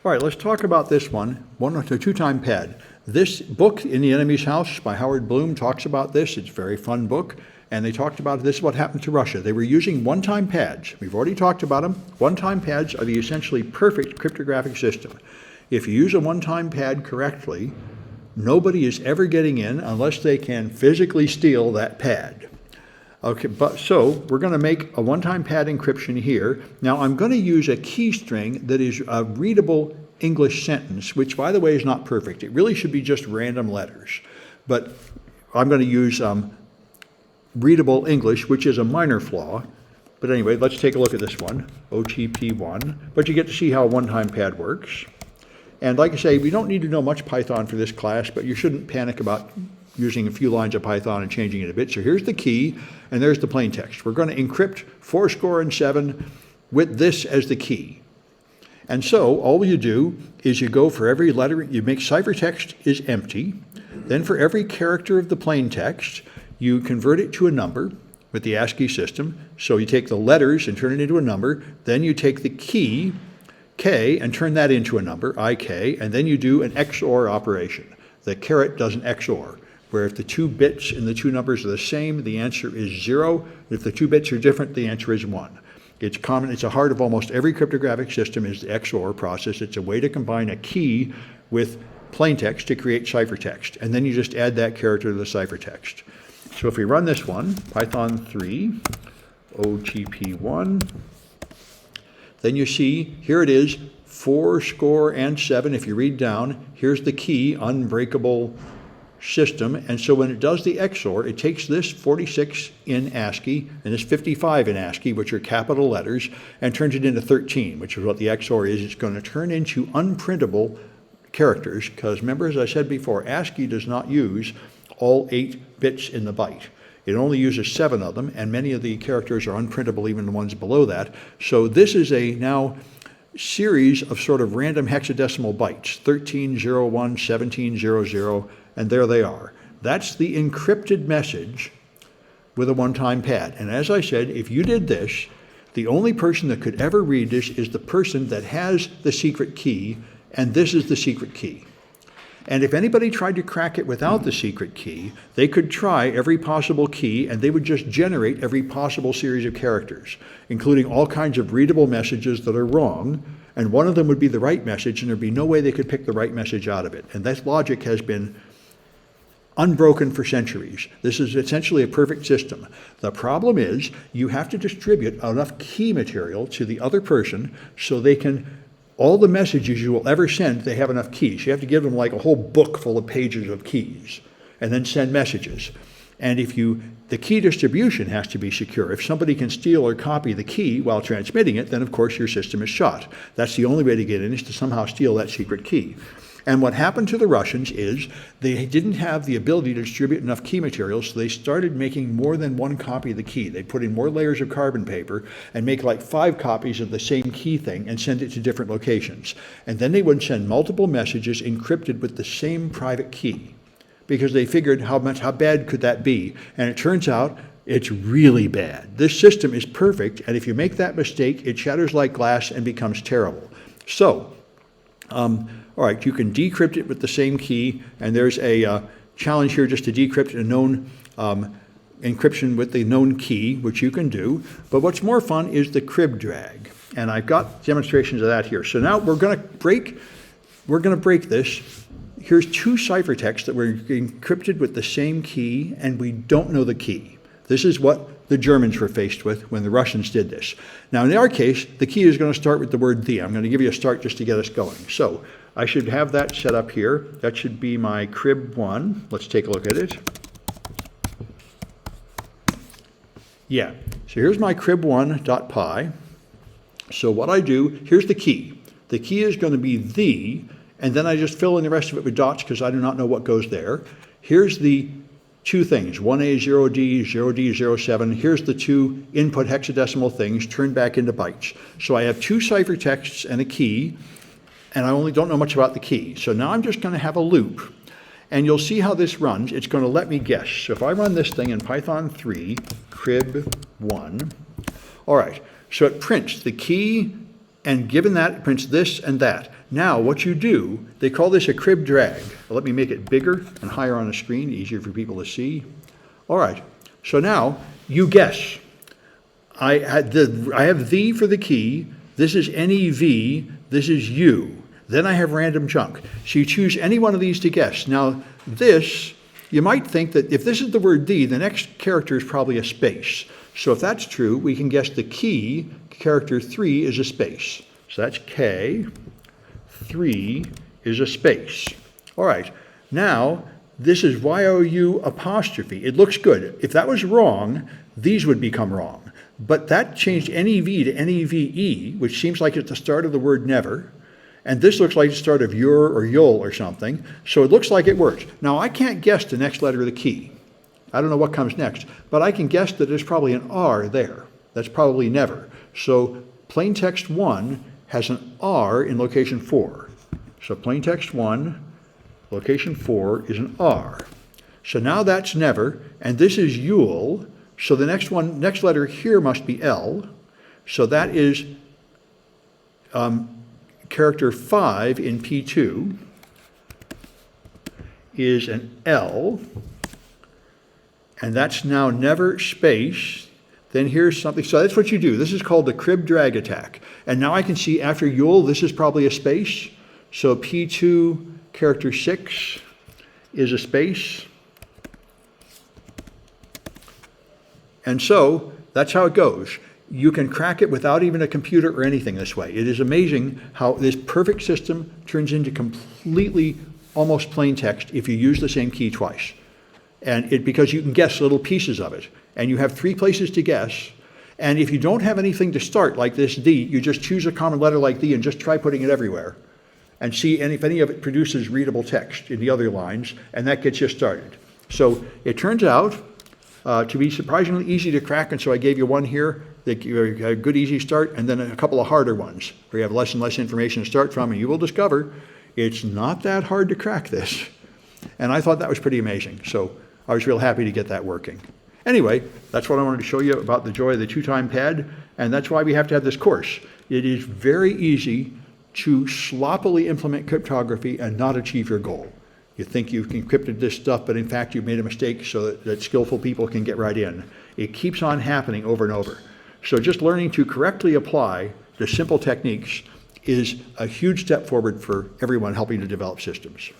All right, let's talk about this one or two-time pad. This book, In the Enemy's House by Howard Bloom, talks about this. It's a very fun book. And they talked about this is what happened to Russia. They were using one-time pads. We've already talked about them. One-time pads are the essentially perfect cryptographic system. If you use a one-time pad correctly, nobody is ever getting in unless they can physically steal that pad. Okay, so we're going to make a one-time pad encryption here. Now I'm going to use a key string that is a readable English sentence, which by the way is not perfect. It really should be just random letters. But I'm going to use readable English, which is a minor flaw. But anyway, let's take a look at this one, OTP1. But you get to see how a one-time pad works. And like I say, we don't need to know much Python for this class, but you shouldn't panic about using a few lines of Python and changing it a bit. So here's the key, and there's the plain text. We're going to encrypt 407 with this as the key. And so all you do is you go for every letter, you make ciphertext is empty. Then for every character of the plain text, you convert it to a number with the ASCII system. So you take the letters and turn it into a number. Then you take the key, K, and turn that into a number, IK, and then you do an XOR operation. The caret does an XOR, where if the two bits in the two numbers are the same, the answer is 0. If the two bits are different, the answer is 1. It's common, it's a heart of almost every cryptographic system is the XOR process. It's a way to combine a key with plain text to create ciphertext. And then you just add that character to the ciphertext. So if we run this one, Python 3, OTP1, then you see, here it is, 407. If you read down, here's the key, unbreakable system. And so when it does the XOR, it takes this 46 in ASCII and this 55 in ASCII, which are capital letters, and turns it into 13, which is what the XOR is. It's going to turn into unprintable characters, because remember, as I said before, ASCII does not use all 8 bits in the byte. It only uses 7 of them, and many of the characters are unprintable, even the ones below that. So this is a now series of sort of random hexadecimal bytes, 1301, 1700, and there they are. That's the encrypted message with a one-time pad. And as I said, if you did this, the only person that could ever read this is the person that has the secret key, and this is the secret key. And if anybody tried to crack it without the secret key, they could try every possible key, and they would just generate every possible series of characters, including all kinds of readable messages that are wrong, and one of them would be the right message, and there'd be no way they could pick the right message out of it. And that logic has been unbroken for centuries. This is essentially a perfect system. The problem is you have to distribute enough key material to the other person so they can, all the messages you will ever send, they have enough keys. You have to give them like a whole book full of pages of keys and then send messages. And if the key distribution has to be secure. If somebody can steal or copy the key while transmitting it, then of course your system is shot. That's the only way to get in, is to somehow steal that secret key. And what happened to the Russians is they didn't have the ability to distribute enough key material, so they started making more than one copy of the key. They put in more layers of carbon paper and make like 5 copies of the same key thing and send it to different locations. And then they would send multiple messages encrypted with the same private key, because they figured how bad could that be? And it turns out it's really bad. This system is perfect, and if you make that mistake, it shatters like glass and becomes terrible. So, all right, you can decrypt it with the same key, and there's a challenge here just to decrypt a known encryption with the known key, which you can do. But what's more fun is the crib drag, and I've got demonstrations of that here. So now we're going to break this. Here's 2 ciphertexts that were encrypted with the same key, and we don't know the key. This is what the Germans were faced with when the Russians did this. Now, in our case, the key is going to start with the word the. I'm going to give you a start just to get us going. So I should have that set up here. That should be my crib1. Let's take a look at it. Yeah, so here's my crib1.py. So what I do, here's the key. The key is going to be the, and then I just fill in the rest of it with dots because I do not know what goes there. Here's the 2 things, 1A, 0D, 0D, 07. Here's the 2 input hexadecimal things turned back into bytes. So I have 2 ciphertexts and a key, and I only don't know much about the key. So now I'm just going to have a loop, and you'll see how this runs. It's going to let me guess. So if I run this thing in Python 3, crib1, all right, so it prints the key And given that, it prints this and that. Now, what you do, they call this a crib drag. Let me make it bigger and higher on the screen, easier for people to see. All right, so now you guess. I have the for the key. This is NEV. This is U. Then I have random chunk. So you choose any one of these to guess. Now, this, you might think that if this is the word the next character is probably a space. So if that's true, we can guess the key, character 3 is a space. So that's K, 3 is a space. All right, now this is YOU apostrophe. It looks good. If that was wrong, these would become wrong. But that changed NEV to NEVE, which seems like it's the start of the word never. And this looks like the start of your or you'll or something. So it looks like it works. Now, I can't guess the next letter of the key. I don't know what comes next, but I can guess that there's probably an R there. That's probably never. So plain text 1 has an R in location 4. So plain text 1, location 4 is an R. So now that's never, and this is you'll. So the next letter here must be L. So that is character 5 in P2 is an L. And that's now never space. Then here's something. So that's what you do. This is called the crib drag attack. And now I can see after you'll, this is probably a space. So P2 character 6 is a space. And so that's how it goes. You can crack it without even a computer or anything this way. It is amazing how this perfect system turns into completely almost plain text if you use the same key twice. And because you can guess little pieces of it. And you have 3 places to guess. And if you don't have anything to start like this D, you just choose a common letter like D and just try putting it everywhere. And see if any of it produces readable text in the other lines, and that gets you started. So it turns out to be surprisingly easy to crack, and so I gave you one here that you have a good easy start, and then a couple of harder ones where you have less and less information to start from, and you will discover it's not that hard to crack this. And I thought that was pretty amazing. So I was real happy to get that working. Anyway, that's what I wanted to show you about the joy of the 2-time pad, and that's why we have to have this course. It is very easy to sloppily implement cryptography and not achieve your goal. You think you've encrypted this stuff, but in fact you've made a mistake so that skillful people can get right in. It keeps on happening over and over. So just learning to correctly apply the simple techniques is a huge step forward for everyone helping to develop systems.